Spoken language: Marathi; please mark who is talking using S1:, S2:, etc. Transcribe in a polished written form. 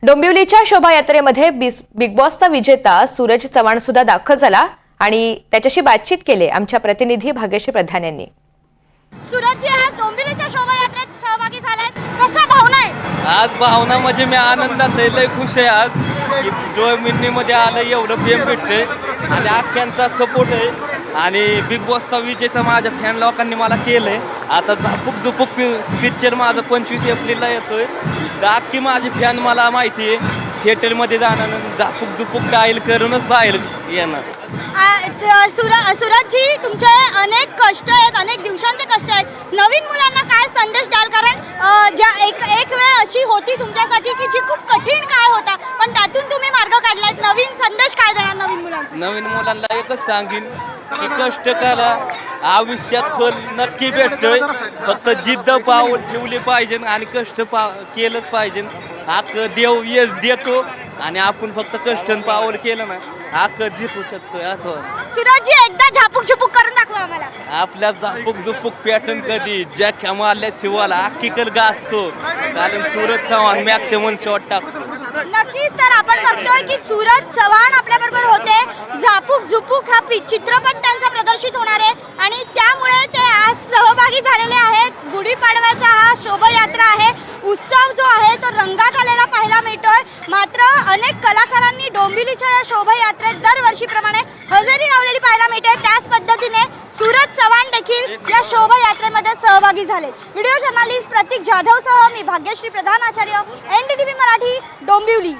S1: डोंबिवलीच्या शोभायात्रेमध्ये बिग बॉसचा विजेता सूरज चव्हाण सुद्धा दाखल झाला आणि त्याच्याशी बातचीत केली आमच्या प्रतिनिधी भाग्यश्री प्रधान यांनी।
S2: सूरज जी आज डोंबिवलीच्या शोभायात्रेत सहभागी झालात, कशा भावना आहेत?
S3: आज भावना म्हणजे मी आनंदात आहे, लय खुश आहे आज की डोंबिवलीमध्ये आलं, एवढं प्रेम भेटतंय आणि अख्ख्यांचा सपोर्ट आहे आणि बिग बॉसचा विजेता माझ्या फॅन लोकांनी मला केलंय। आता झापूक झुपूक पिक्चर माझं 25 एप्रिलला येतोय, तर अख्खी माझी फॅन मला माहिती आहे थिएटरमध्ये जाणं झापूक झुपूक डायल करूनच बाहेर येणार।
S2: सूरज जी, तुमचे अनेक कष्ट आहेत, अनेक दिवसांचे कष्ट आहेत, नवीन मुलांना काय संदेश द्याल? कारण ज्या एक वेळ अशी होती तुमच्यासाठी की जी खूप कठीण काळ होता, पण त्यातून तुम्ही मार्ग काढलात। नवीन संदेश काय देणार नवीन
S3: मुलांना एकच सांगेन की कष्ट करा, आयुष्यात फळ नक्की भेटतोय, फक्त जिद्द पाऊल ठेवली पाहिजे आणि कष्ट केलंच पाहिजे। हक्क देव यश देतो आणि आपण फक्त कष्ट पाऊल केलं ना, हक्क जिंकू शकतोय असं।
S2: सूरज जी, एकदा झापूक झुपूक करून दाखवा आम्हाला।
S3: आपल्या झापूक झुपूक पॅटर्न कधी ज्या मारल्या शिवाला अख्खीकल गाजतो, कारण सूरज चव्हाण मॅक्सचे मन शॉट टाकतो।
S2: नक्कीच, तर आपण बघतोय की सूरज चव्हाण आपल्या बरोबर होते। झापूक झुपूक हा चित्रपट त्यांचा प्रदर्शित होणार आहे आणि त्यामुळे ते आज सहभागी झालेले आहेत। गुढीपाडव्याचा हा शोभायात्रा आहे, उत्सव जो आहे तो रंगात आलेला पाहायला मिळतोय। मात्र अनेक कलाकारांनी डोंबिवलीच्या या शोभायात्रेत दरवर्षीप्रमाणे हजेरी लावलेली पाहायला मिळते। त्याच पद्धतीने सूरज चव्हाण देखील या शोभायात्रेमध्ये सहभागी झाले। व्हिडिओ जर्नलिस्ट प्रतीक जाधव सह मी भाग्यश्री प्रधान आचार्य, NDTV मराठी, डोंबिवली।